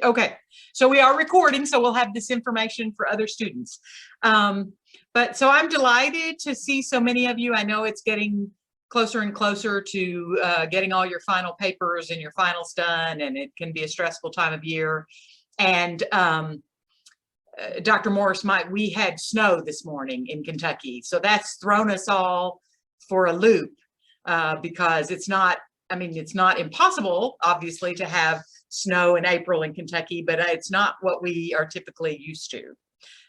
Okay, so we are recording, so we'll have this information for other students. But so I'm delighted to see so many of you. I know it's getting closer and closer to getting all your final papers and your finals done, and it can be a stressful time of year. And Dr. Morris, we had snow this morning in Kentucky, so that's thrown us all for a loop because it's not, I mean, it's not impossible, obviously, to have snow in April in Kentucky, but it's not what we are typically used to.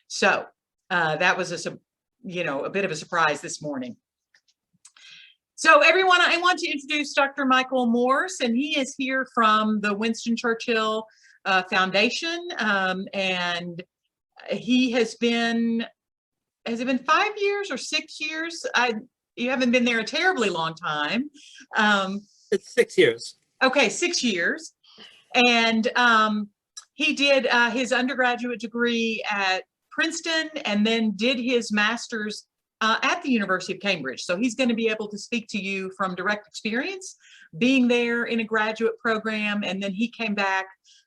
So that was a bit of a surprise this morning. So everyone, I want to introduce Dr. Michael Morse, and he is here from the Winston Churchill Foundation, and he has it been 5 years or 6 years? You haven't been there a terribly long time. It's 6 years. Okay, 6 years. And he did his undergraduate degree at Princeton and then did his master's at the University of Cambridge. So he's going to be able to speak to you from direct experience, being there in a graduate program, and then he came back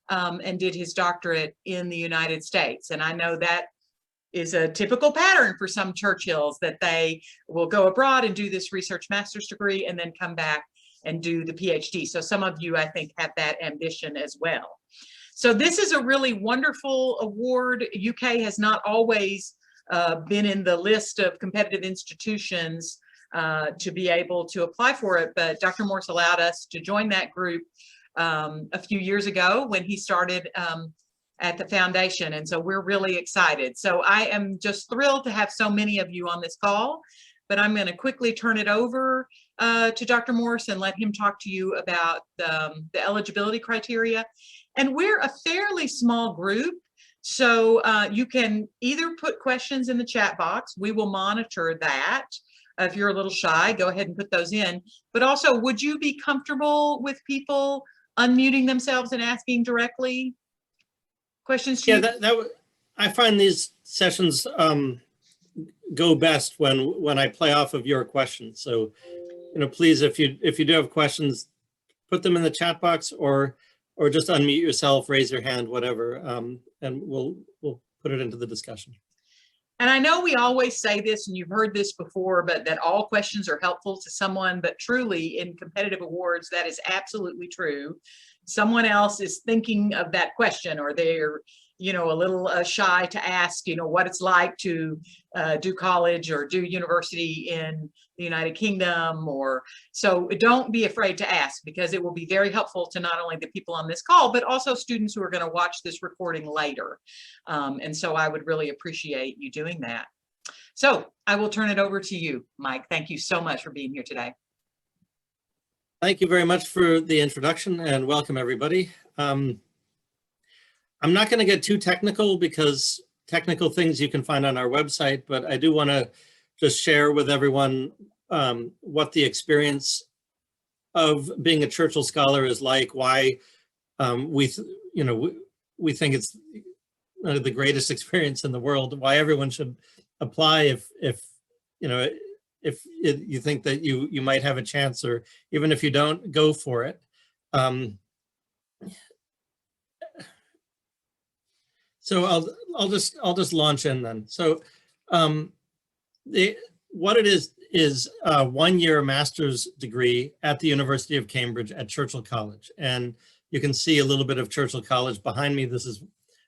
and did his doctorate in the United States. And I know that is a typical pattern for some Churchills, that they will go abroad and do this research master's degree and then come back and do the PhD. So some of you, I think, have that ambition as well. So this is a really wonderful award. UK has not always been in the list of competitive institutions to be able to apply for it, but Dr. Morse allowed us to join that group a few years ago when he started at the foundation, and so we're really excited. So I am just thrilled to have so many of you on this call, but I'm going to quickly turn it over to Dr. Morse and let him talk to you about the eligibility criteria. And we're a fairly small group, so you can either put questions in the chat box. We will monitor that. If you're a little shy, go ahead and put those in. But also, would you be comfortable with people unmuting themselves and asking directly questions to you? Yeah, I find these sessions go best when I play off of your questions. So, please, if you do have questions, put them in the chat box or just unmute yourself, raise your hand, whatever, and we'll put it into the discussion. And I know we always say this, and you've heard this before, but that all questions are helpful to someone, but truly in competitive awards, that is absolutely true. Someone else is thinking of that question, or they're, a little shy to ask, what it's like to do college or do university in the United Kingdom, so don't be afraid to ask, because it will be very helpful to not only the people on this call, but also students who are going to watch this recording later. And so I would really appreciate you doing that. So I will turn it over to you, Mike. Thank you so much for being here today. Thank you very much for the introduction, and welcome everybody. I'm not going to get too technical, because technical things you can find on our website, but I do want to just share with everyone what the experience of being a Churchill Scholar is like, why we think it's the greatest experience in the world, why everyone should apply if you think that you might have a chance, or even if you don't, go for it. So I'll just launch in then. So what it is a one-year master's degree at the University of Cambridge at Churchill College. And you can see a little bit of Churchill College behind me. This is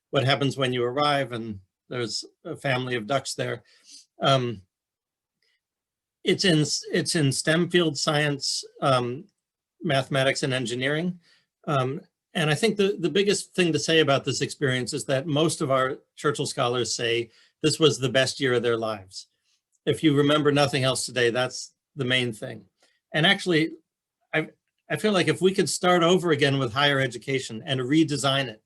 what happens when you arrive, and there's a family of ducks there. It's in STEM field: science, mathematics, and engineering. And I think the biggest thing to say about this experience is that most of our Churchill Scholars say this was the best year of their lives. If you remember nothing else today, that's the main thing. And actually, I feel like if we could start over again with higher education and redesign it,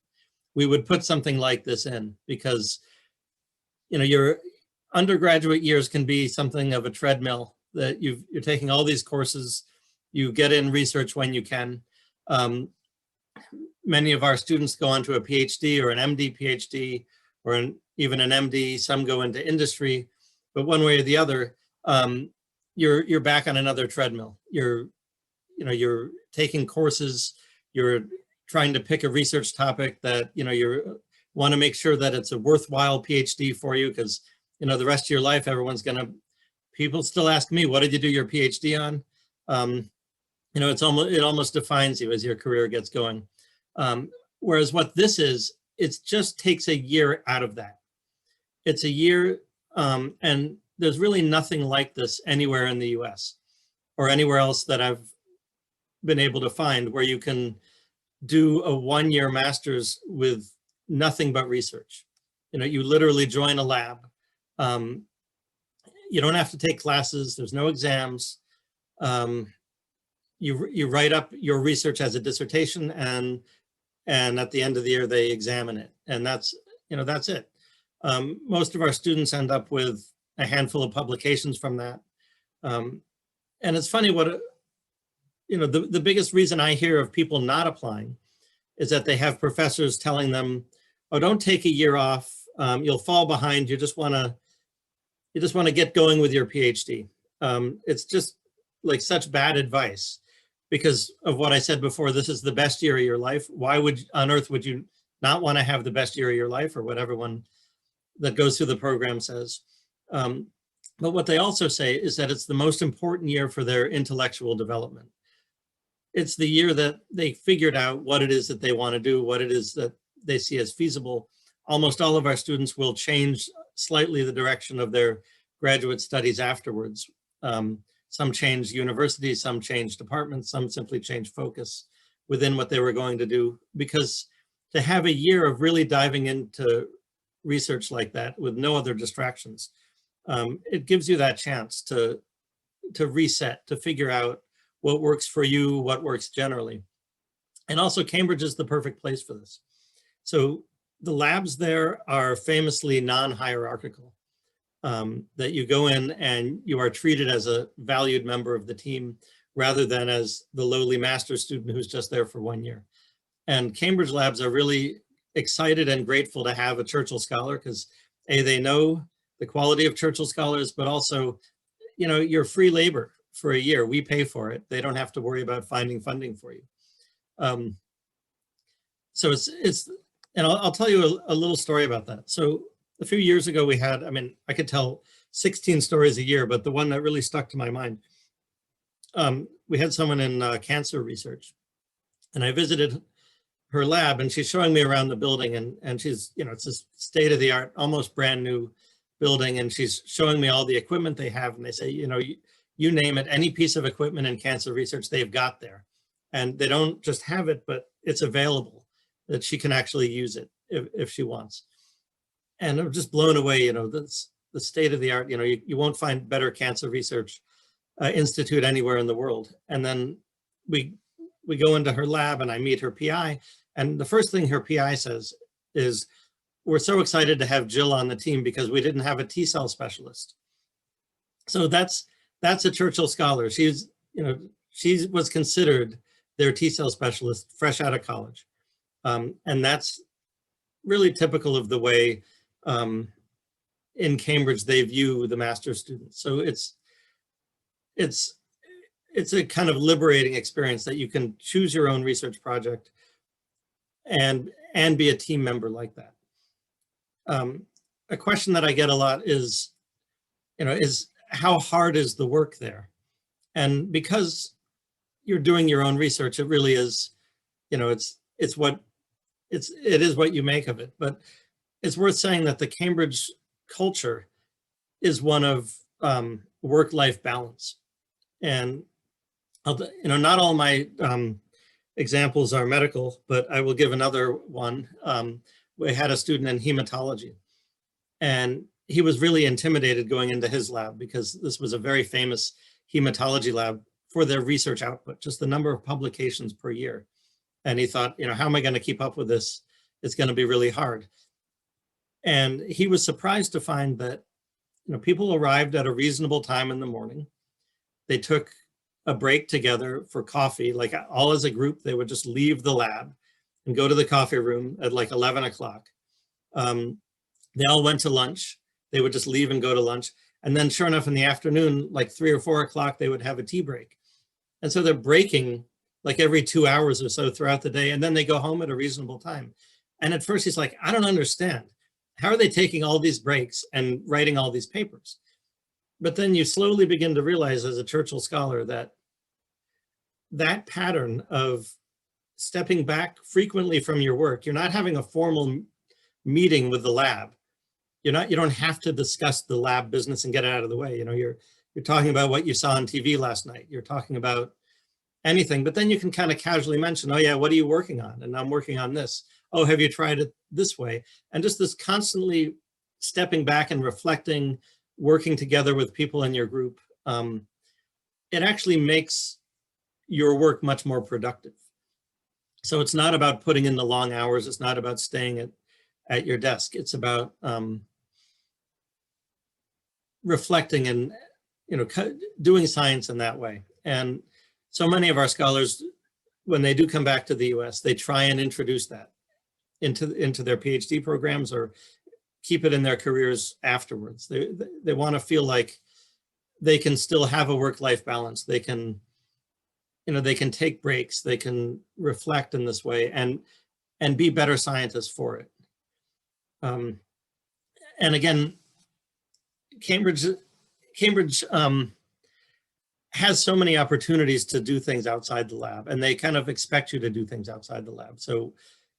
we would put something like this in, because your undergraduate years can be something of a treadmill, that you're taking all these courses, you get in research when you can. Many of our students go on to a PhD or an MD PhD, or even an MD. Some go into industry, but one way or the other, you're back on another treadmill. You're taking courses, you're trying to pick a research topic that, you want to make sure that it's a worthwhile PhD for you, because, the rest of your life, people still ask me, what did you do your PhD on? It almost defines you as your career gets going. Whereas what this is, it just takes a year out of that. It's a year, and there's really nothing like this anywhere in the US or anywhere else that I've been able to find, where you can do a 1-year master's with nothing but research. You literally join a lab. You don't have to take classes. There's no exams. You write up your research as a dissertation, and at the end of the year they examine it, and that's it. Most of our students end up with a handful of publications from that. And it's funny the biggest reason I hear of people not applying is that they have professors telling them, oh, don't take a year off. You'll fall behind. You just want to get going with your PhD. It's just like such bad advice because of what I said before. This is the best year of your life. Why on earth would you not want to have the best year of your life, or what everyone that goes through the program says? But what they also say is that it's the most important year for their intellectual development. It's the year that they figured out what it is that they want to do, what it is that they see as feasible. Almost all of our students will change slightly the direction of their graduate studies afterwards. Some change universities, some change departments, some simply change focus within what they were going to do, because to have a year of really diving into research like that with no other distractions, it gives you that chance to reset, to figure out what works for you, what works generally. And also Cambridge is the perfect place for this. So the labs there are famously non-hierarchical, that you go in and you are treated as a valued member of the team rather than as the lowly master's student who's just there for 1 year. And Cambridge labs are really excited and grateful to have a Churchill Scholar, because they know the quality of Churchill Scholars, but also, you're free labor for a year. We pay for it. They don't have to worry about finding funding for you. So and I'll tell you a little story about that. So a few years ago we had, I could tell 16 stories a year, but the one that really stuck to my mind, we had someone in cancer research, and I visited her lab, and she's showing me around the building, and she's, it's this state-of-the-art, almost brand new building, and she's showing me all the equipment they have, and they say, you name it, any piece of equipment in cancer research they've got there. And they don't just have it, but it's available, that she can actually use it if she wants. And I'm just blown away, that's the state of the art. You won't find better cancer research institute anywhere in the world. And then we go into her lab and I meet her PI. And the first thing her PI says is, we're so excited to have Jill on the team because we didn't have a T-cell specialist. So that's a Churchill Scholar. She was considered their T-cell specialist fresh out of college. And that's really typical of the way in Cambridge they view the master's students. So it's a kind of liberating experience that you can choose your own research project and be a team member like that. A question that I get a lot is how hard is the work there? And because you're doing your own research, it really is, it is what you make of it. But it's worth saying that the Cambridge culture is one of work-life balance. And not all my examples are medical, but I will give another one. We had a student in hematology, and he was really intimidated going into his lab because this was a very famous hematology lab for their research output, just the number of publications per year. And he thought, how am I going to keep up with this? It's going to be really hard. And he was surprised to find that, people arrived at a reasonable time in the morning. They took a break together for coffee, like all as a group. They would just leave the lab and go to the coffee room at like 11 o'clock. They all went to lunch. They would just leave and go to lunch. And then sure enough, in the afternoon, like 3 or 4 o'clock, they would have a tea break. And so they're breaking like every 2 hours or so throughout the day, and then they go home at a reasonable time. And at first he's like, I don't understand. How are they taking all these breaks and writing all these papers? But then you slowly begin to realize as a Churchill scholar that that pattern of stepping back frequently from your work, you're not having a formal meeting with the lab. You don't have to discuss the lab business and get it out of the way. You're talking about what you saw on TV last night. You're talking about anything, but then you can kind of casually mention, oh yeah, what are you working on? And I'm working on this. Oh, have you tried it this way? And just this constantly stepping back and reflecting, working together with people in your group, it actually makes your work much more productive. So it's not about putting in the long hours. It's not about staying at your desk. It's about reflecting and doing science in that way. And so many of our scholars, when they do come back to the US, they try and introduce that into their PhD programs or keep it in their careers afterwards. They want to feel like they can still have a work-life balance. They can, they can take breaks. They can reflect in this way and be better scientists for it. And again, Cambridge has so many opportunities to do things outside the lab, and they kind of expect you to do things outside the lab. So,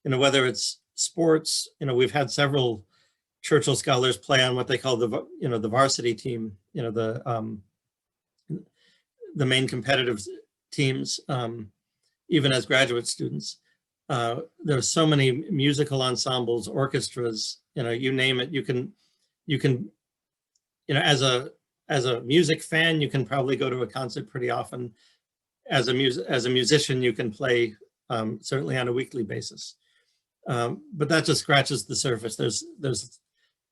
whether it's sports, we've had several Churchill scholars play on what they call the varsity team, the main competitive teams, even as graduate students. There's so many musical ensembles, orchestras, you name it. You can, as a music fan, you can probably go to a concert pretty often. As a musician, you can play certainly on a weekly basis. But that just scratches the surface. There's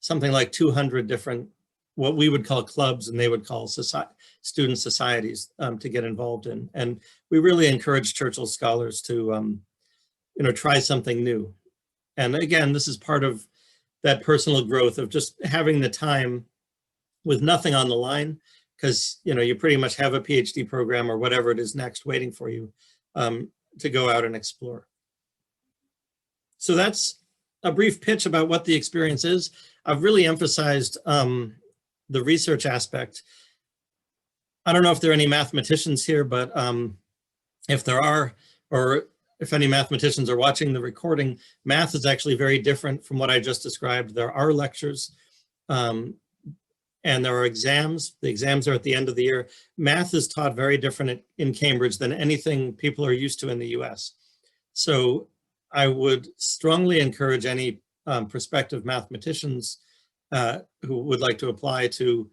something like 200 different, what we would call clubs, and they would call student societies to get involved in. And we really encourage Churchill scholars to, try something new. And again, this is part of that personal growth of just having the time with nothing on the line, because you pretty much have a PhD program or whatever it is next waiting for you to go out and explore. So that's a brief pitch about what the experience is. I've really emphasized the research aspect. I don't know if there are any mathematicians here, but if there are, or if any mathematicians are watching the recording, math is actually very different from what I just described. There are lectures and there are exams. The exams are at the end of the year. Math is taught very different in Cambridge than anything people are used to in the US. So I would strongly encourage any prospective mathematicians who would like to apply to,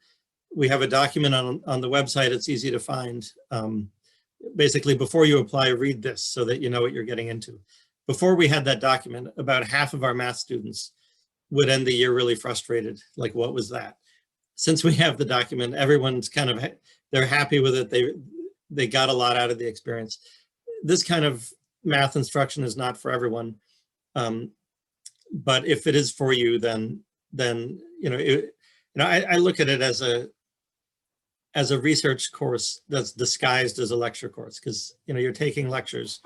we have a document on the website, it's easy to find. Basically, before you apply, read this so that you know what you're getting into. Before we had that document, about half of our math students would end the year really frustrated, like, what was that? Since we have the document, everyone's kind of, they're happy with it. They got a lot out of the experience. This kind of math instruction is not for everyone. But if it is for you, then I look at it as a research course that's disguised as a lecture course, because you're taking lectures,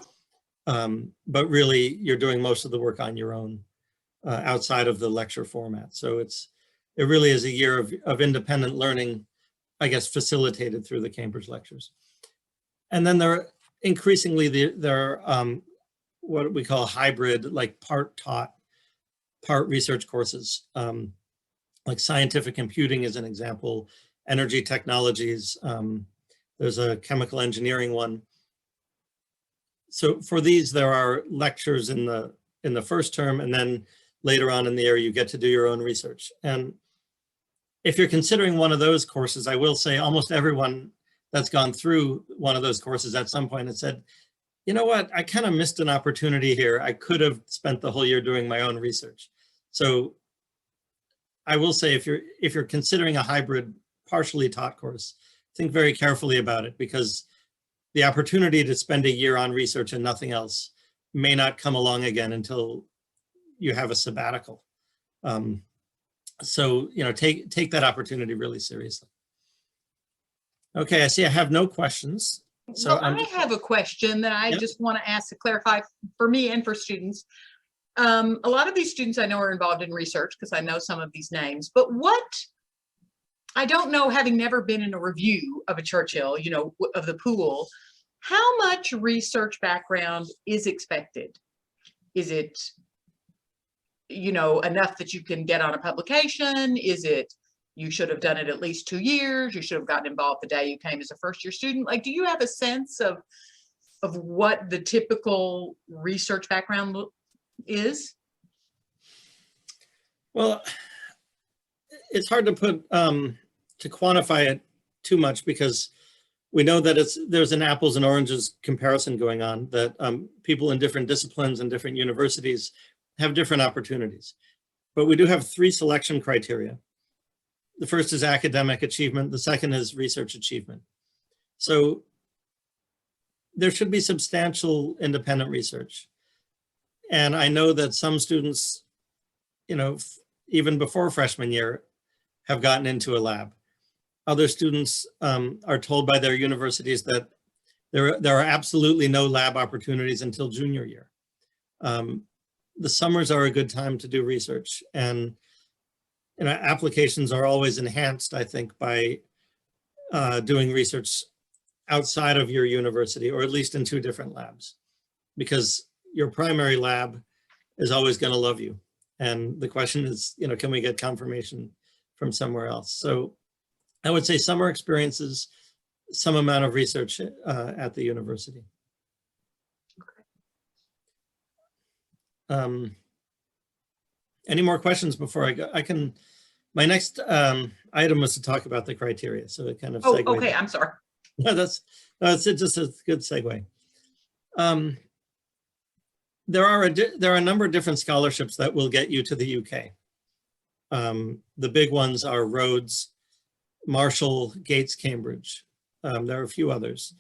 but really you're doing most of the work on your own outside of the lecture format. So it really is a year of independent learning, I guess, facilitated through the Cambridge lectures. And then increasingly there are what we call hybrid, like part taught, part research courses, like scientific computing is an example, energy technologies, there's a chemical engineering one. So for these, there are lectures in the first term, and then later on in the year, you get to do your own research. And if you're considering one of those courses, I will say almost everyone that's gone through one of those courses at some point has said, you know what, I kind of missed an opportunity here. I could have spent the whole year doing my own research. So I will say, if you're considering a hybrid partially taught course, think very carefully about it, because the opportunity to spend a year on research and nothing else may not come along again until you have a sabbatical. So, take that opportunity really seriously. Okay, I see I have no questions. So Well, I have a question that I Yep. just want to ask to clarify for me and for students. A lot of these students I know are involved in research because I know some of these names, but I don't know, having never been in a review of a Churchill, of the pool, how much research background is expected? Is it, enough that you can get on a publication? Is it, you should have done it at least 2 years? You should have gotten involved the day you came as a first year student? Like, do you have a sense of what the typical research background is? Well, it's hard to put to quantify it too much because we know that there's an apples and oranges comparison going on, that people in different disciplines and different universities have different opportunities. But we do have 3 selection criteria. The first is academic achievement. The second is research achievement. So there should be substantial independent research. And I know that some students, even before freshman year, have gotten into a lab. Other students are told by their universities that there are absolutely no lab opportunities until junior year. The summers are a good time to do research, and applications are always enhanced, I think, by doing research outside of your university, or at least in 2 different labs, because your primary lab is always going to love you. And the question is, can we get confirmation from somewhere else? So I would say summer experiences, some amount of research at the university. Any more questions before I go? My next item was to talk about the criteria, so it kind of segued. Okay, I'm sorry. No, that's just a good segue. There are a number of different scholarships that will get you to the UK. The big ones are Rhodes, Marshall, Gates, Cambridge. There are a few others.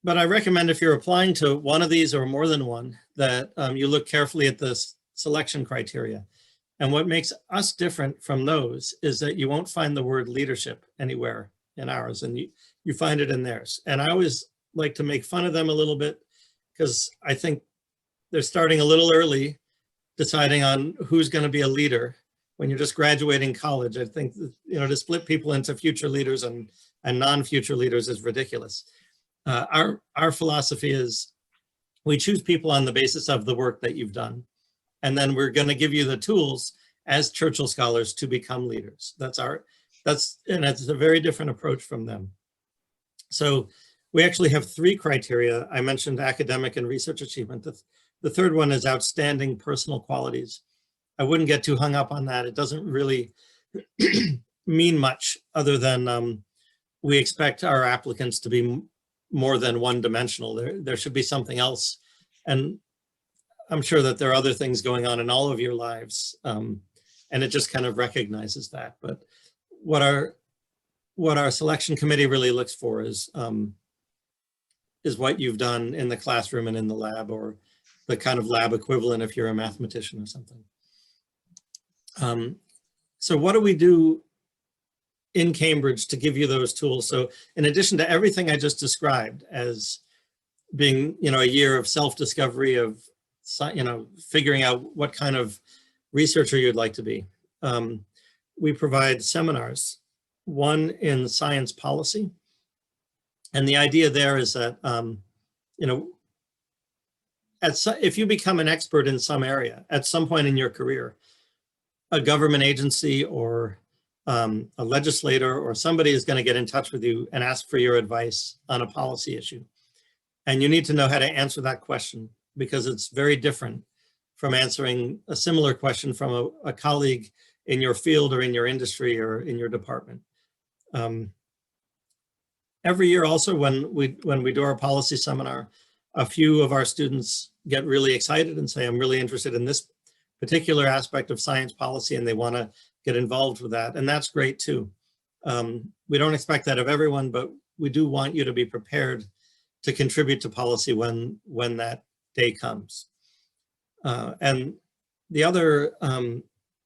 But I recommend, if you're applying to one of these or more than one, that you look carefully at the selection criteria. And what makes us different from those is that you won't find the word leadership anywhere in ours, and you find it in theirs. And I always like to make fun of them a little bit, because I think they're starting a little early deciding on who's going to be a leader when you're just graduating college. I think that, to split people into future leaders and non-future leaders is ridiculous. Our philosophy is we choose people on the basis of the work that you've done. And then we're going to give you the tools as Churchill scholars to become leaders. That's a very different approach from them. So we actually have 3 criteria. I mentioned academic and research achievement. The third one is outstanding personal qualities. I wouldn't get too hung up on that. It doesn't really mean much, other than we expect our applicants to be more than one-dimensional. There should be something else. And I'm sure that there are other things going on in all of your lives, and it just kind of recognizes that. But what our selection committee really looks for is what you've done in the classroom and in the lab, or the kind of lab equivalent if you're a mathematician or something. So what do we do in Cambridge to give you those tools? So in addition to everything I just described as being, a year of self-discovery, of, figuring out what kind of researcher you'd like to be, we provide seminars, one in science policy. And the idea there is that, if you become an expert in some area at some point in your career, a government agency or a legislator or somebody is going to get in touch with you and ask for your advice on a policy issue. And you need to know how to answer that question, because it's very different from answering a similar question from a colleague in your field or in your industry or in your department. Every year also, when we do our policy seminar, a few of our students get really excited and say, I'm really interested in this particular aspect of science policy, and they want to get involved with that. And that's great too. We don't expect that of everyone, but we do want you to be prepared to contribute to policy when that day comes. And the other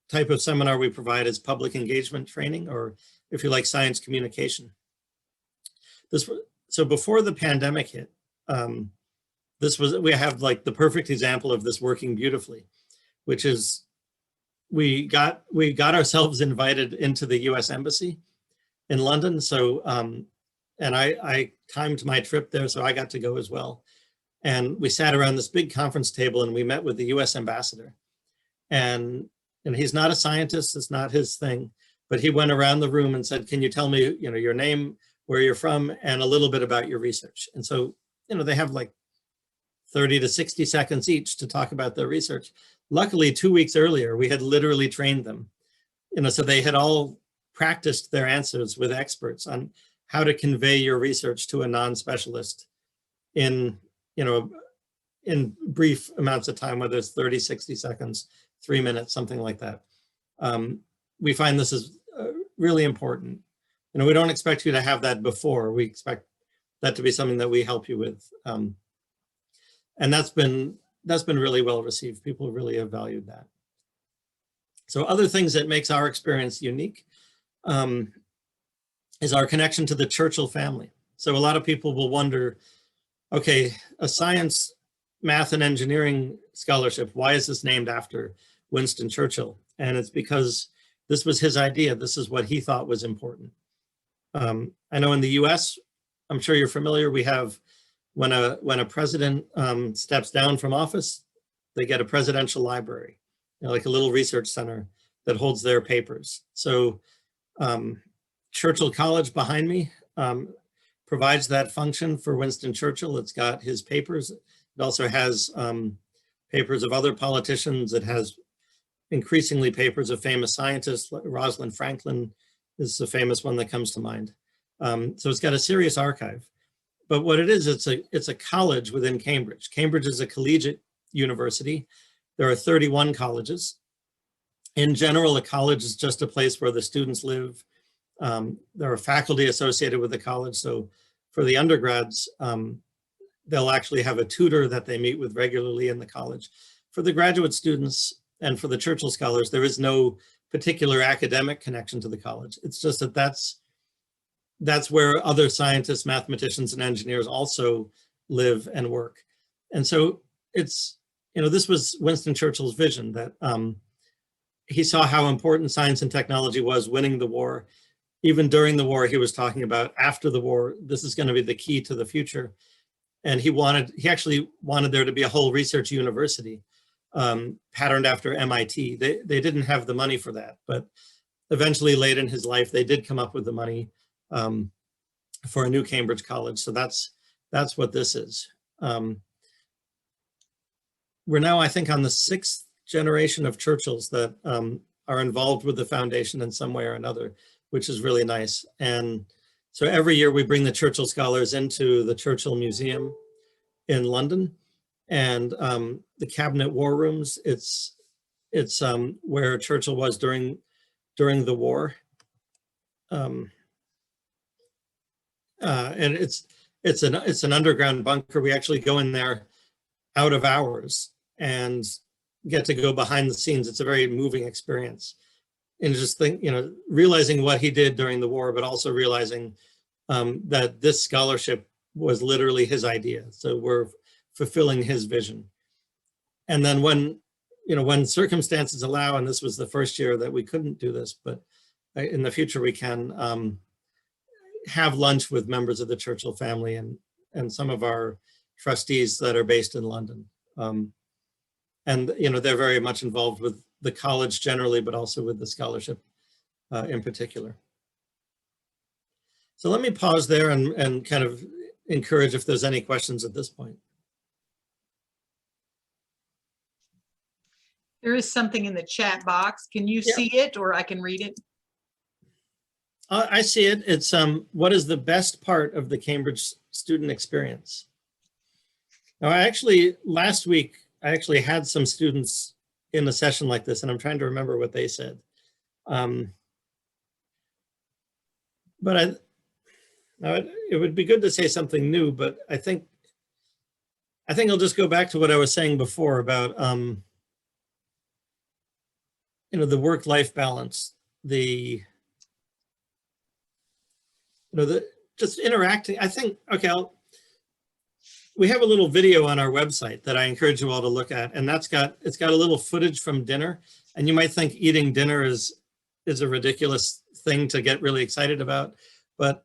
type of seminar we provide is public engagement training, or if you like, science communication. So before the pandemic hit, we have like the perfect example of this working beautifully, which is we got ourselves invited into the US Embassy in London. So, and I timed my trip there, so I got to go as well. And we sat around this big conference table and we met with the US ambassador. And he's not a scientist, it's not his thing, but he went around the room and said, can you tell me, your name, where you're from, and a little bit about your research. And so, they have like 30 to 60 seconds each to talk about their research. Luckily, 2 weeks earlier, we had literally trained them, so they had all practiced their answers with experts on how to convey your research to a non-specialist in brief amounts of time, whether it's 30, 60 seconds, 3 minutes, something like that. We find this is really important. We don't expect you to have that before. We expect that to be something that we help you with. And that's been really well received. People really have valued that. So other things that makes our experience unique is our connection to the Churchill family. So a lot of people will wonder, okay, a science, math, and engineering scholarship, why is this named after Winston Churchill? And it's because this was his idea. This is what he thought was important. I know in the US, I'm sure you're familiar, we have when a president steps down from office, they get a presidential library, like a little research center that holds their papers. So Churchill College behind me provides that function for Winston Churchill. It's got his papers. It also has papers of other politicians. It has increasingly papers of famous scientists. Rosalind Franklin is the famous one that comes to mind. So it's got a serious archive. But what it is, it's a college within Cambridge. Cambridge is a collegiate university. There are 31 colleges. In general, a college is just a place where the students live. There are faculty associated with the college. So for the undergrads, they'll actually have a tutor that they meet with regularly in the college. For the graduate students and for the Churchill scholars, there is no particular academic connection to the college. It's just that that's where other scientists, mathematicians, and engineers also live and work. And so it's, this was Winston Churchill's vision, that he saw how important science and technology was winning the war. Even during the war, he was talking about after the war, this is going to be the key to the future. And he actually wanted there to be a whole research university patterned after MIT. They didn't have the money for that, but eventually late in his life, they did come up with the money for a new Cambridge college. So that's what this is. We're now, I think, on the 6th generation of Churchills that are involved with the foundation in some way or another, which is really nice. And so every year we bring the Churchill scholars into the Churchill Museum in London, and the Cabinet War Rooms. It's where Churchill was during the war. And it's an underground bunker. We actually go in there out of hours and get to go behind the scenes. It's a very moving experience. And just realizing what he did during the war, but also realizing that this scholarship was literally his idea. So we're fulfilling his vision. And then when circumstances allow, and this was the first year that we couldn't do this, but in the future we can have lunch with members of the Churchill family and some of our trustees that are based in London. And they're very much involved with the college generally, but also with the scholarship in particular. So let me pause there and kind of encourage if there's any questions at this point. There is something in the chat box. Can you see it, or I can read it? I see it. It's what is the best part of the Cambridge student experience? Now, last week, I actually had some students in a session like this, and I'm trying to remember what they said. But it would be good to say something new, but I think I'll just go back to what I was saying before about the work-life balance, the just interacting. I think, okay, we have a little video on our website that I encourage you all to look at, and it's got a little footage from dinner. And you might think eating dinner is a ridiculous thing to get really excited about, but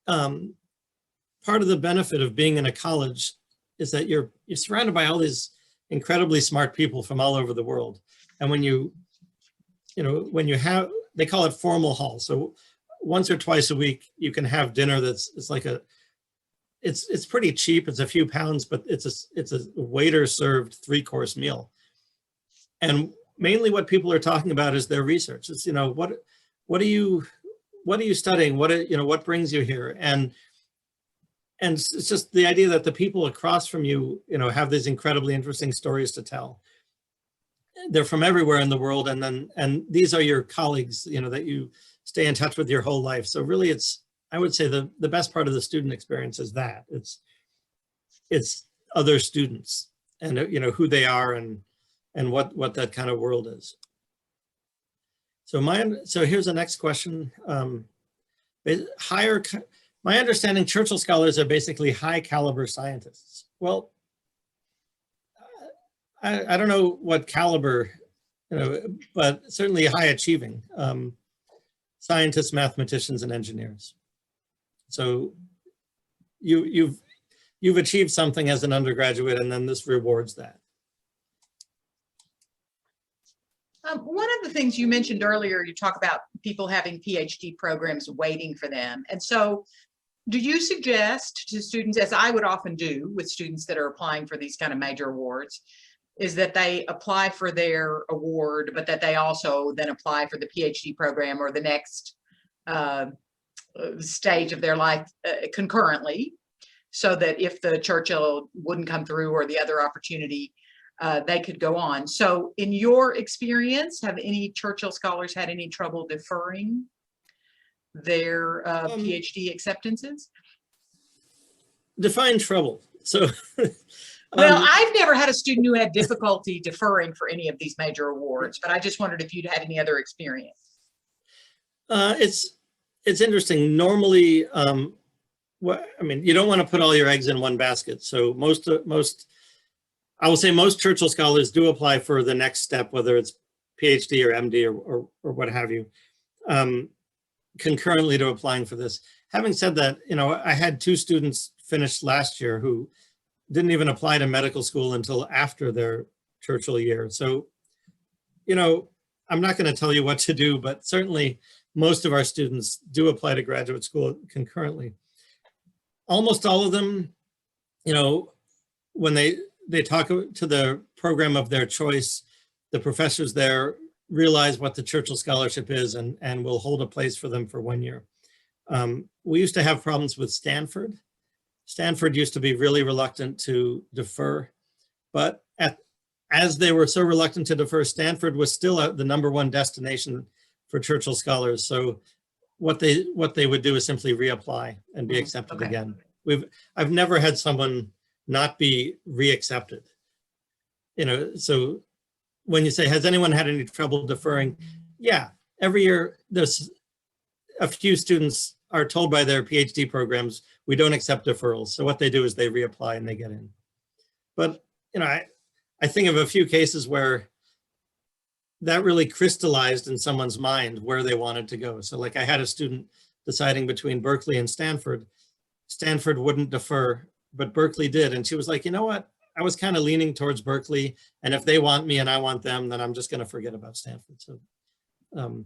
part of the benefit of being in a college is that you're surrounded by all these incredibly smart people from all over the world. And when you have, they call it formal hall. So once or twice a week, you can have dinner it's like it's pretty cheap. It's a few pounds, but it's a waiter served 3-course meal. And mainly what people are talking about is their research. It's, what are you studying? What brings you here? And it's just the idea that the people across from you, have these incredibly interesting stories to tell. They're from everywhere in the world. And these are your colleagues, that you stay in touch with your whole life. So really I would say the best part of the student experience is that it's other students and, who they are and what that kind of world is. So here's the next question. My understanding, Churchill scholars are basically high caliber scientists. Well, I don't know what caliber, but certainly high achieving scientists, mathematicians, and engineers. So you've achieved something as an undergraduate, and then this rewards that. One of the things you mentioned earlier, you talk about people having PhD programs waiting for them. And so do you suggest to students, as I would often do with students that are applying for these kind of major awards, is that they apply for their award, but that they also then apply for the PhD program or the next stage of their life concurrently, so that if the Churchill wouldn't come through or the other opportunity, they could go on. So in your experience, have any Churchill scholars had any trouble deferring their PhD acceptances? Define trouble. So, well, I've never had a student who had difficulty deferring for any of these major awards, but I just wondered if you'd had any other experience. It's interesting. Normally, you don't want to put all your eggs in one basket. So I will say most Churchill scholars do apply for the next step, whether it's PhD or MD or what have you, concurrently to applying for this. Having said that, I had 2 students finish last year who didn't even apply to medical school until after their Churchill year. So, I'm not going to tell you what to do, but certainly most of our students do apply to graduate school concurrently. Almost all of them, when they talk to the program of their choice, the professors there realize what the Churchill Scholarship is and will hold a place for them for 1 year. We used to have problems with Stanford. Stanford used to be really reluctant to defer, but as they were so reluctant to defer, Stanford was still the #1 destination for Churchill scholars. So what they would do is simply reapply and be accepted again. I've never had someone not be reaccepted. So when you say, has anyone had any trouble deferring? Yeah, every year there's a few students are told by their PhD programs, we don't accept deferrals. So what they do is they reapply and they get in. But, I think of a few cases where that really crystallized in someone's mind where they wanted to go. So like I had a student deciding between Berkeley and Stanford. Stanford wouldn't defer, but Berkeley did. And she was like, you know what? I was kind of leaning towards Berkeley. And if they want me and I want them, then I'm just going to forget about Stanford. So the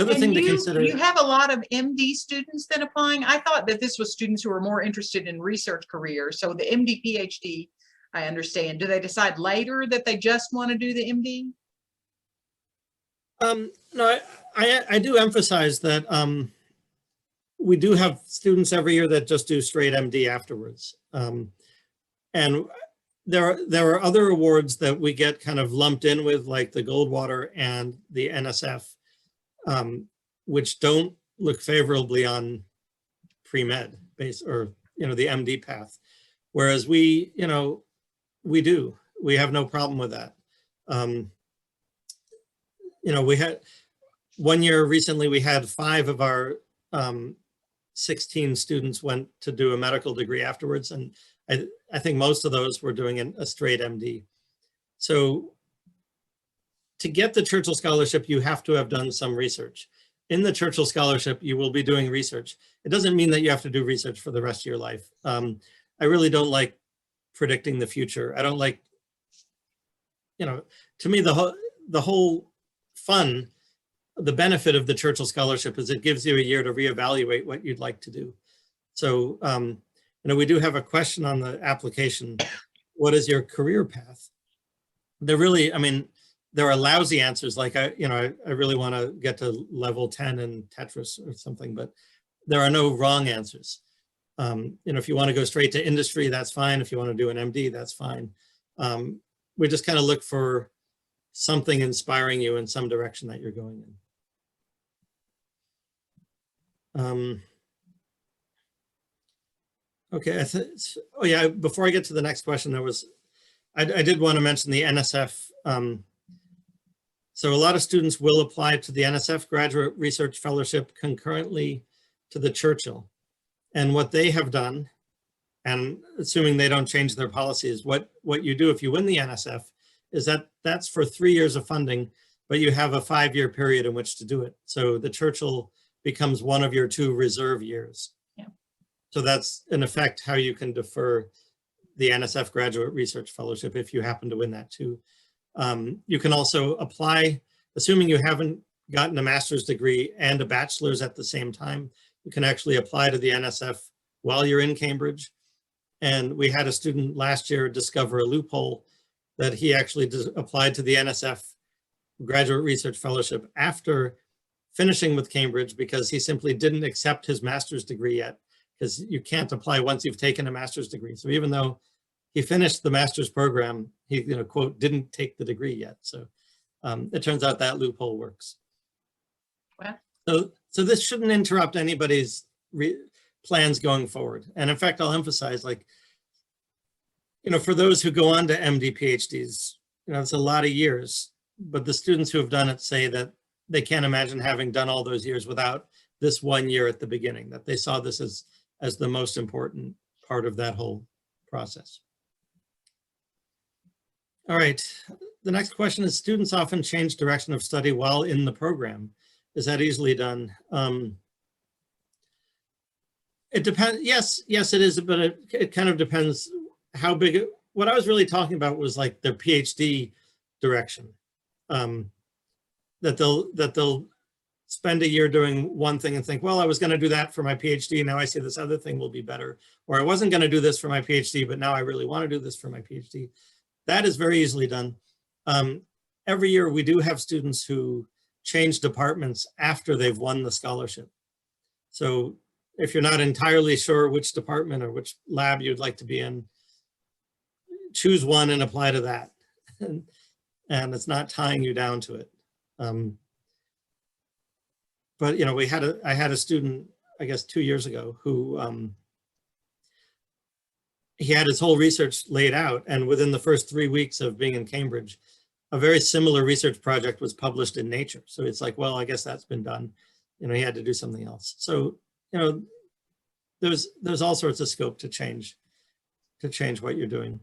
other thing to consider. You have a lot of MD students then applying. I thought that this was students who were more interested in research careers. So the MD, PhD, I understand. Do they decide later that they just want to do the MD? No, I do emphasize that we do have students every year that just do straight MD afterwards. And there are other awards that we get kind of lumped in with, like the Goldwater and the NSF, which don't look favorably on pre-med base or, the MD path. Whereas we have no problem with that. We had 1 year recently, we had 5 of our 16 students went to do a medical degree afterwards. And I think most of those were doing a straight MD. So to get the Churchill Scholarship, you have to have done some research. In the Churchill Scholarship, you will be doing research. It doesn't mean that you have to do research for the rest of your life. I really don't like predicting the future. I don't like, to me, the whole fun, the benefit of the Churchill Scholarship is it gives you a year to reevaluate what you'd like to do. So, we do have a question on the application. What is your career path? They're really, there are lousy answers like, I really want to get to level 10 in Tetris or something, but there are no wrong answers. If you want to go straight to industry, that's fine. If you want to do an MD, that's fine. We just kind of look for something inspiring you in some direction that you're going in. Okay, before I get to the next question, I did want to mention the NSF. So a lot of students will apply to the NSF Graduate Research Fellowship concurrently to the Churchill. And what they have done, and assuming they don't change their policies, what you do if you win the NSF is that's for 3 years of funding, but you have a 5-year period in which to do it. So the Churchill becomes one of your 2 reserve years. Yeah. So that's in effect how you can defer the NSF Graduate Research Fellowship if you happen to win that too. You can also apply, assuming you haven't gotten a master's degree and a bachelor's at the same time, you can actually apply to the NSF while you're in Cambridge. And we had a student last year discover a loophole that he actually applied to the NSF Graduate Research Fellowship after finishing with Cambridge because he simply didn't accept his master's degree yet, because you can't apply once you've taken a master's degree. So even though he finished the master's program, he, quote, didn't take the degree yet. So it turns out that loophole works. Well, So this shouldn't interrupt anybody's plans going forward. And in fact, I'll emphasize, for those who go on to MD, PhDs, it's a lot of years, but the students who have done it say that they can't imagine having done all those years without this 1 year at the beginning, that they saw this as the most important part of that whole process. All right, the next question is, students often change direction of study while in the program. Is that easily done? It depends. Yes, it is, but it kind of depends how big. What I was really talking about was like their PhD direction. That they'll spend a year doing one thing and think, well, I was going to do that for my PhD. Now I see this other thing will be better. Or I wasn't going to do this for my PhD, but now I really want to do this for my PhD. That is very easily done. Every year we do have students who change departments after they've won the scholarship. So if you're not entirely sure which department or which lab you'd like to be in, choose one and apply to that. And it's not tying you down to it. But I had a student, I guess 2 years ago, who he had his whole research laid out, and within the first 3 weeks of being in Cambridge, a very similar research project was published in Nature. So it's like, well, I guess that's been done. He had to do something else. So there's all sorts of scope to change what you're doing.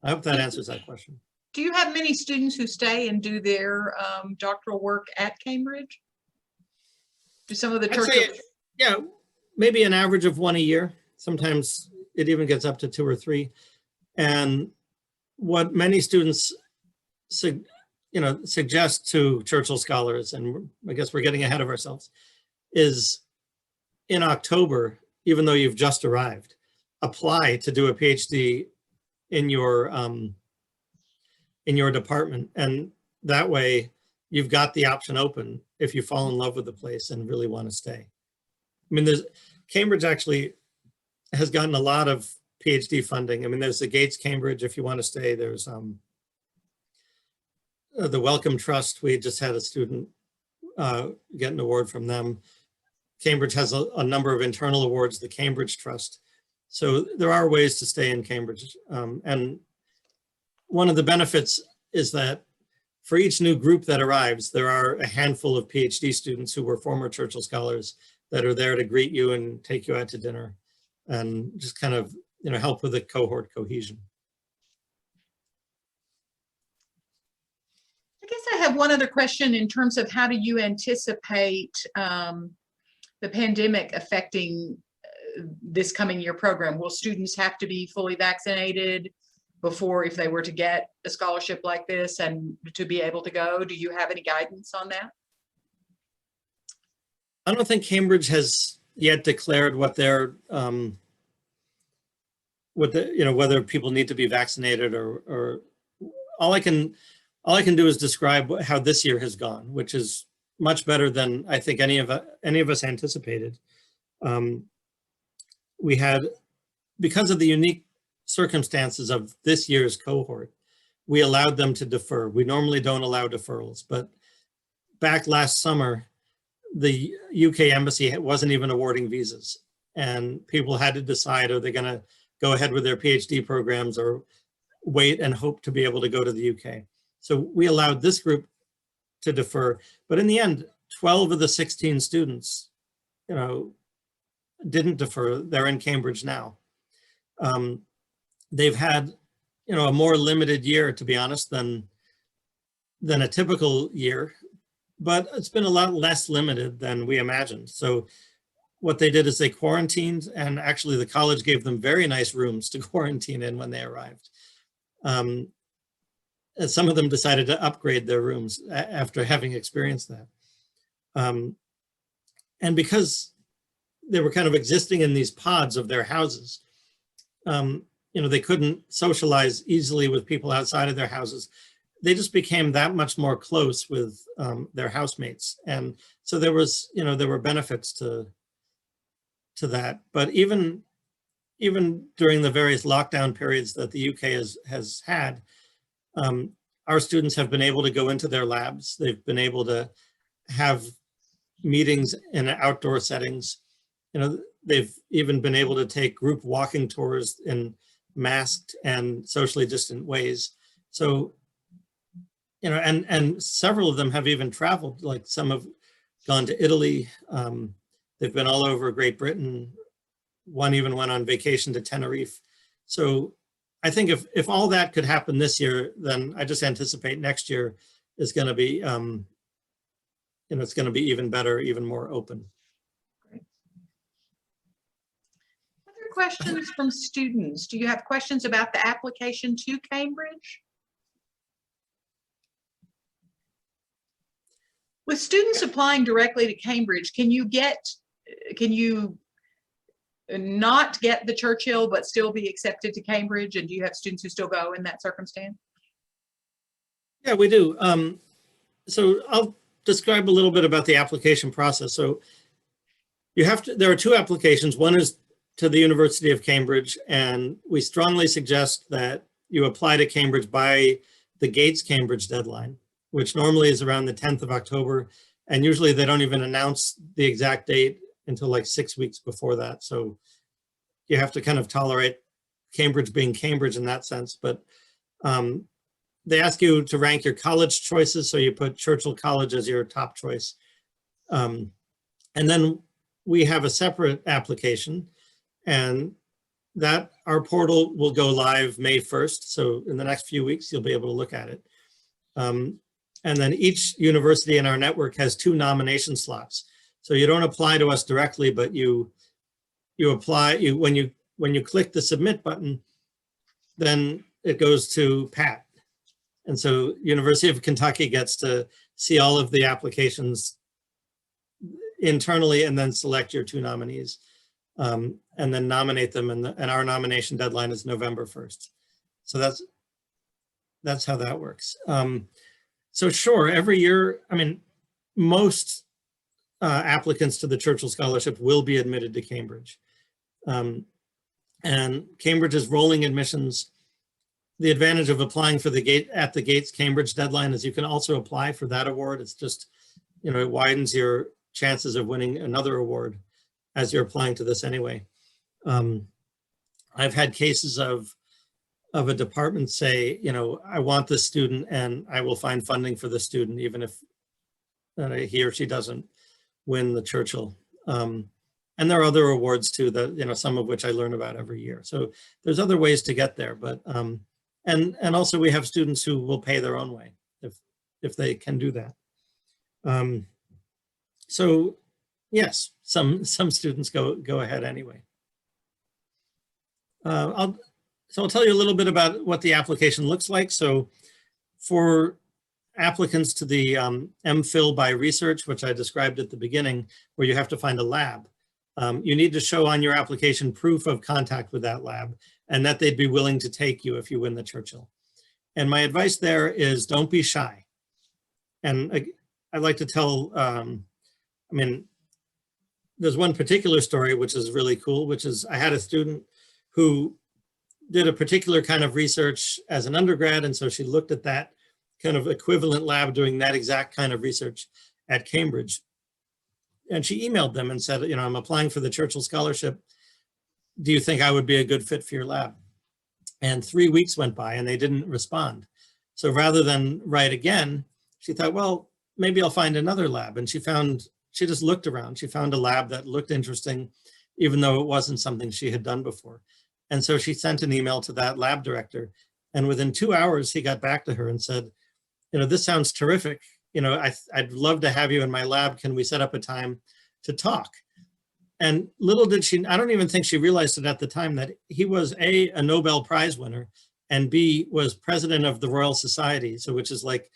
I hope that answers that question. Do you have many students who stay and do their doctoral work at Cambridge? Do some of the Churchill? Yeah, maybe an average of 1 a year. Sometimes it even gets up to 2 or 3. And what many students suggest to Churchill scholars, and I guess we're getting ahead of ourselves, is in October, even though you've just arrived, apply to do a PhD in your department. And that way you've got the option open if you fall in love with the place and really want to stay. Cambridge actually has gotten a lot of PhD funding. There's the Gates Cambridge, if you want to stay. There's the Wellcome Trust. We just had a student get an award from them. Cambridge has a number of internal awards, the Cambridge Trust. So there are ways to stay in Cambridge. And one of the benefits is that for each new group that arrives, there are a handful of PhD students who were former Churchill scholars that are there to greet you and take you out to dinner and just kind of, help with the cohort cohesion. I guess I have one other question in terms of how do you anticipate the pandemic affecting this coming year program? Will students have to be fully vaccinated before, if they were to get a scholarship like this and to be able to go? Do you have any guidance on that? I don't think Cambridge has yet declared what their, whether people need to be vaccinated or all I can do is describe how this year has gone, which is much better than I think any of us anticipated. We had, because of the unique circumstances of this year's cohort, we allowed them to defer. We normally don't allow deferrals, but back last summer, the UK embassy wasn't even awarding visas, and people had to decide, are they going to go ahead with their PhD programs or wait and hope to be able to go to the UK? So we allowed this group to defer, but in the end, 12 of the 16 students, didn't defer. They're in Cambridge now. They've had, a more limited year, to be honest, than a typical year, but it's been a lot less limited than we imagined. So what they did is they quarantined, and actually the college gave them very nice rooms to quarantine in when they arrived. And some of them decided to upgrade their rooms after having experienced that. And because they were kind of existing in these pods of their houses, they couldn't socialize easily with people outside of their houses. They just became that much more close with their housemates. And so there were benefits to that. But even during the various lockdown periods that the UK has had, our students have been able to go into their labs. They've been able to have meetings in outdoor settings. They've even been able to take group walking tours in masked and socially distant ways. So, and several of them have even traveled, like some have gone to Italy. They've been all over Great Britain. One even went on vacation to Tenerife. So I think if all that could happen this year, then I just anticipate next year is going to be, it's going to be even better, even more open. Great. Other questions from students? Do you have questions about the application to Cambridge? With students applying directly to Cambridge, can you not get the Churchill but still be accepted to Cambridge? And do you have students who still go in that circumstance? Yeah, we do. So I'll describe a little bit about the application process. So there are two applications. One is to the University of Cambridge, and we strongly suggest that you apply to Cambridge by the Gates Cambridge deadline, which normally is around the 10th of October. And usually they don't even announce the exact date until like 6 weeks before that. So you have to kind of tolerate Cambridge being Cambridge in that sense. But they ask you to rank your college choices. So you put Churchill College as your top choice. And then we have a separate application, and that our portal will go live May 1st. So in the next few weeks, you'll be able to look at it. And then each university in our network has 2 nomination slots. So you don't apply to us directly, but you apply, when you click the submit button, then it goes to Pat. And so University of Kentucky gets to see all of the applications internally and then select your 2 nominees, and then nominate them. And our nomination deadline is November 1st. So that's how that works. So sure, every year, I mean, most applicants to the Churchill Scholarship will be admitted to Cambridge. And Cambridge's rolling admissions, the advantage of applying for the Gates Cambridge deadline is you can also apply for that award. It's just, it widens your chances of winning another award as you're applying to this anyway. I've had cases of a department say, I want this student and I will find funding for the student, even if he or she doesn't win the Churchill. And there are other awards too, that, you know, some of which I learn about every year. So there's other ways to get there, but, and also we have students who will pay their own way if they can do that. So yes, some students go ahead anyway. I'll tell you a little bit about what the application looks like. So for applicants to the MPhil by research, which I described at the beginning, where you have to find a lab, you need to show on your application proof of contact with that lab and that they'd be willing to take you if you win the Churchill. And my advice there is don't be shy. And I'd like to tell, I mean, there's one particular story which is really cool, which is I had a student who did a particular kind of research as an undergrad. And so she looked at that kind of equivalent lab doing that exact kind of research at Cambridge. And she emailed them and said, you know, I'm applying for the Churchill Scholarship. Do you think I would be a good fit for your lab? And 3 weeks went by and they didn't respond. So rather than write again, she thought, well, maybe I'll find another lab. And she just looked around. She found a lab that looked interesting, even though it wasn't something she had done before. And so she sent an email to that lab director. And within 2 hours, he got back to her and said, you know, this sounds terrific. You know, I'd love to have you in my lab. Can we set up a time to talk? And little did she, I don't even think she realized it at the time, that he was a Nobel Prize winner, and B, was president of the Royal Society. So which is like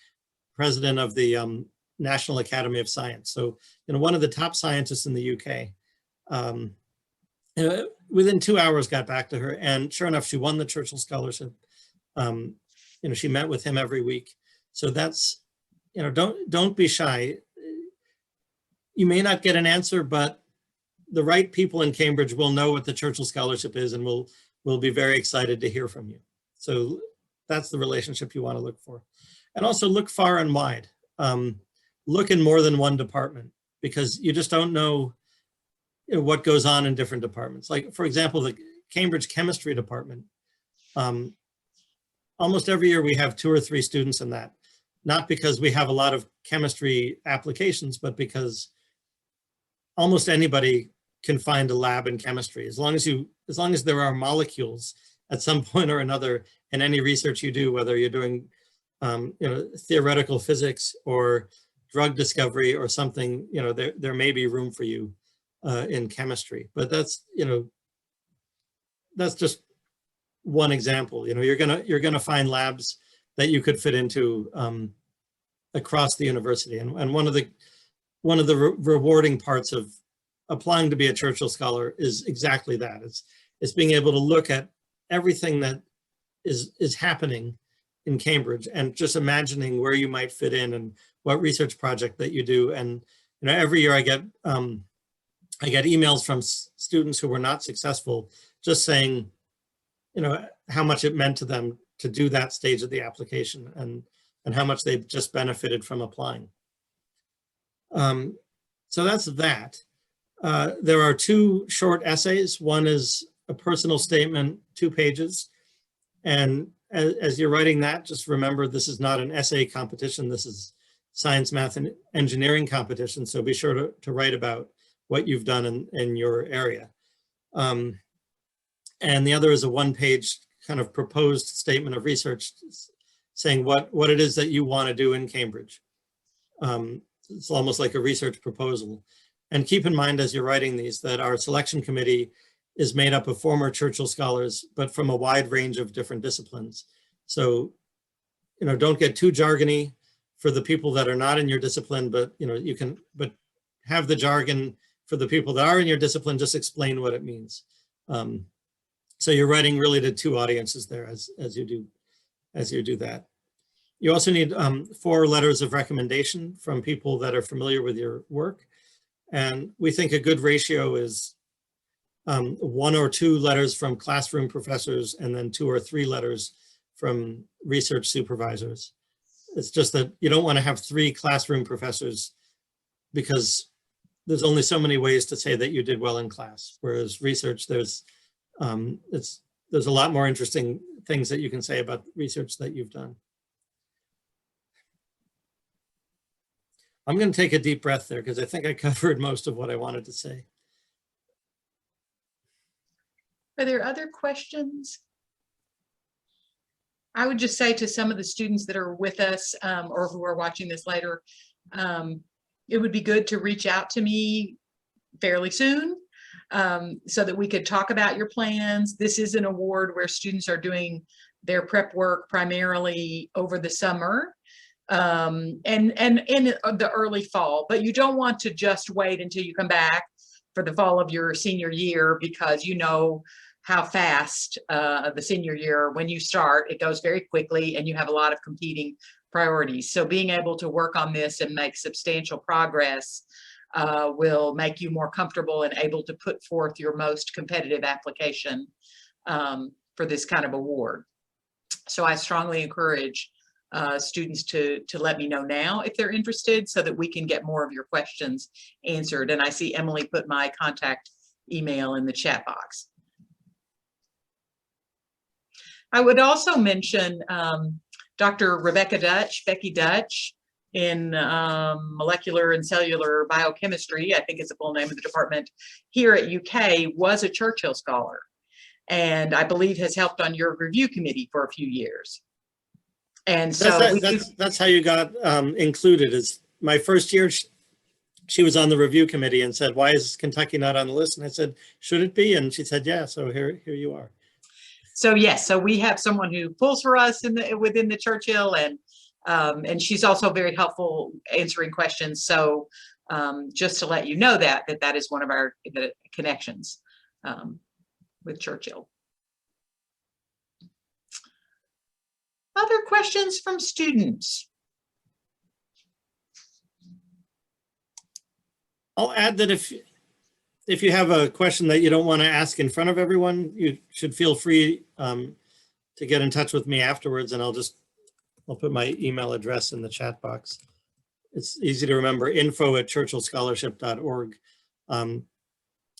president of the National Academy of Science. So, you know, one of the top scientists in the UK. Within 2 hours got back to her, and sure enough, she won the Churchill Scholarship. You know, she met with him every week. So that's, you know, don't be shy. You may not get an answer, but the right people in Cambridge will know what the Churchill Scholarship is and will be very excited to hear from you. So that's the relationship you want to look for. And also look far and wide. Look in more than one department, because you just don't know, you know, what goes on in different departments. Like, for example, the Cambridge Chemistry Department. Almost every year we have 2 or 3 students in that, not because we have a lot of chemistry applications, but because almost anybody can find a lab in chemistry. As long as there are molecules at some point or another in any research you do, whether you're doing you know, theoretical physics or drug discovery or something, you know, there may be room for you in chemistry. But that's, you know, that's just one example. You know, you're gonna find labs that you could fit into across the university. And one of the rewarding parts of applying to be a Churchill Scholar is exactly that. It's being able to look at everything that is happening in Cambridge and just imagining where you might fit in and what research project that you do. And, you know, every year I get emails from students who were not successful, just saying, you know, how much it meant to them to do that stage of the application and how much they've just benefited from applying. So that's that. There are 2 short essays. One is a personal statement, 2 pages. And as you're writing that, just remember this is not an essay competition. This is science, math, and engineering competition. So be sure to write about what you've done in your area. And the other is a 1-page kind of proposed statement of research saying what it is that you want to do in Cambridge. It's almost like a research proposal. And keep in mind as you're writing these that our selection committee is made up of former Churchill scholars, but from a wide range of different disciplines. So, you know, don't get too jargony for the people that are not in your discipline, but, you know, but have the jargon for the people that are in your discipline, just explain what it means. So you're writing really to 2 audiences there as you do that. You also need 4 letters of recommendation from people that are familiar with your work. And we think a good ratio is 1 or 2 letters from classroom professors and then 2 or 3 letters from research supervisors. It's just that you don't want to have 3 classroom professors because there's only so many ways to say that you did well in class. Whereas research, there's a lot more interesting things that you can say about research that you've done. I'm going to take a deep breath there because I think I covered most of what I wanted to say. Are there other questions? I would just say to some of the students that are with us or who are watching this later, it would be good to reach out to me fairly soon so that we could talk about your plans. This is an award where students are doing their prep work primarily over the summer and in the early fall, but you don't want to just wait until you come back for the fall of your senior year, because you know how fast the senior year, when you start, it goes very quickly and you have a lot of competing priorities. So being able to work on this and make substantial progress will make you more comfortable and able to put forth your most competitive application for this kind of award. So I strongly encourage students to let me know now if they're interested so that we can get more of your questions answered. And I see Emily put my contact email in the chat box. I would also mention Dr. Rebecca Dutch, Becky Dutch, in molecular and cellular biochemistry, I think is the full name of the department, here at UK, was a Churchill Scholar, and I believe has helped on your review committee for a few years. And so that's how you got included. Is my first year, she was on the review committee and said, "Why is Kentucky not on the list?" And I said, "Should it be?" And she said, "Yeah." So here you are. So yes, so we have someone who pulls for us within the Churchill, and she's also very helpful answering questions. So just to let you know that is one of our connections with Churchill. Other questions from students? I'll add that if you have a question that you don't want to ask in front of everyone, you should feel free to get in touch with me afterwards, and I'll put my email address in the chat box. It's easy to remember, info@churchillscholarship.org.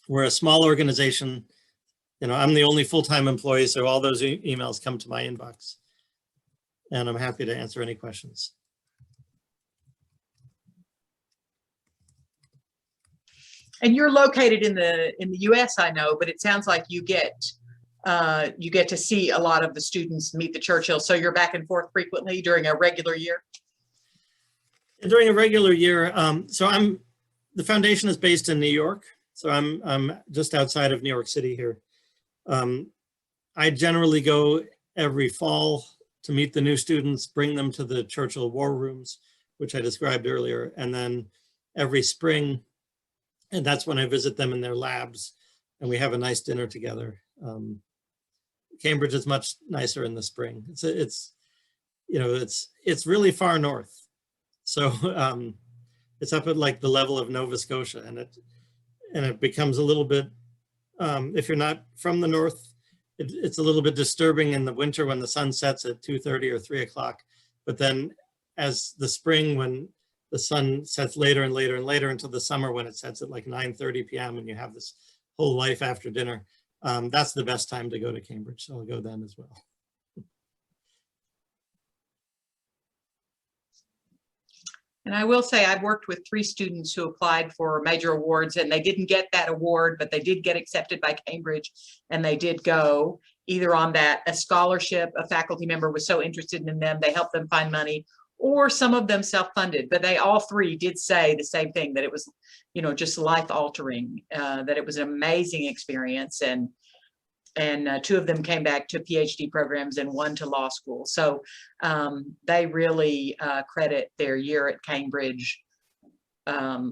We're a small organization. You know, I'm the only full-time employee, so all those emails come to my inbox. And I'm happy to answer any questions. And you're located in the US, I know, but it sounds like you get to see a lot of the students meet the Churchill. So you're back and forth frequently during a regular year? During a regular year, so the foundation is based in New York. So I'm just outside of New York City here. I generally go every fall to meet the new students, bring them to the Churchill war rooms, which I described earlier, and then every spring, and that's when I visit them in their labs, and we have a nice dinner together. Cambridge is much nicer in the spring. It's really far north, so it's up at like the level of Nova Scotia, and it becomes a little bit, if you're not from the north, it's a little bit disturbing in the winter when the sun sets at 2:30 or 3 o'clock. But then as the spring, when the sun sets later and later and later into the summer, when it sets at like 9:30 p.m. and you have this whole life after dinner, that's the best time to go to Cambridge. So I'll go then as well. And I will say I've worked with 3 students who applied for major awards and they didn't get that award, but they did get accepted by Cambridge and they did go either on a scholarship. A faculty member was so interested in them, they helped them find money, or some of them self-funded, but they all 3 did say the same thing, that it was, just life altering, that it was an amazing experience. And 2 of them came back to PhD programs and 1 to law school. So they really credit their year at Cambridge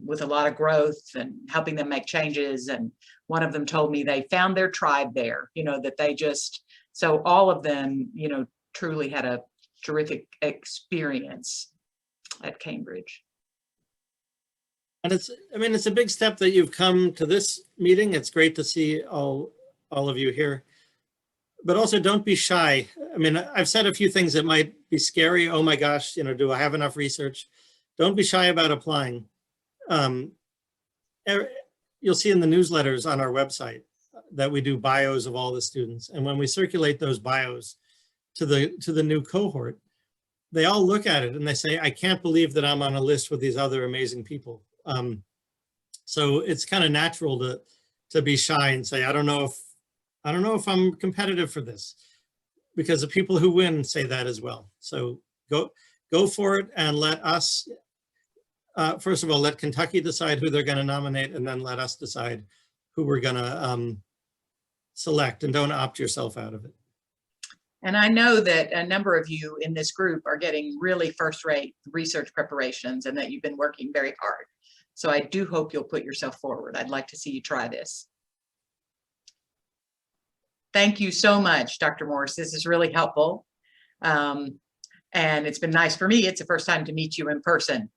with a lot of growth and helping them make changes. And one of them told me they found their tribe there, that they so all of them, truly had a terrific experience at Cambridge. And it's a big step that you've come to this meeting. It's great to see all of you here, but also don't be shy. I mean, I've said a few things that might be scary. Oh my gosh, do I have enough research? Don't be shy about applying. You'll see in the newsletters on our website that we do bios of all the students. And when we circulate those bios to the new cohort, they all look at it and they say, I can't believe that I'm on a list with these other amazing people. So it's kind of natural to be shy and say, I don't know if I'm competitive for this, because the people who win say that as well. So go for it and let us, first of all, let Kentucky decide who they're going to nominate, and then let us decide who we're going to select, and don't opt yourself out of it. And I know that a number of you in this group are getting really first-rate research preparations and that you've been working very hard. So I do hope you'll put yourself forward. I'd like to see you try this. Thank you so much, Dr. Morse. This is really helpful. And it's been nice for me. It's the first time to meet you in person.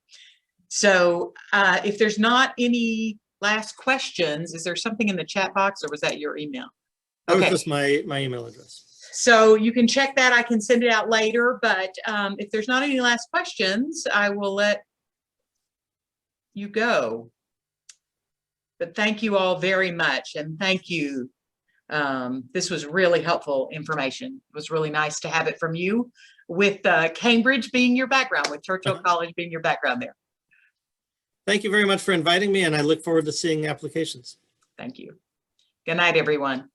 So if there's not any last questions, is there something in the chat box, or was that your email? That was just my email address. So you can check that. I can send it out later, but if there's not any last questions, I will let you go. But thank you all very much, and thank you. This was really helpful information. It was really nice to have it from you, with Cambridge being your background, with Churchill College being your background there. Thank you very much for inviting me, and I look forward to seeing applications. Thank you. Good night, everyone.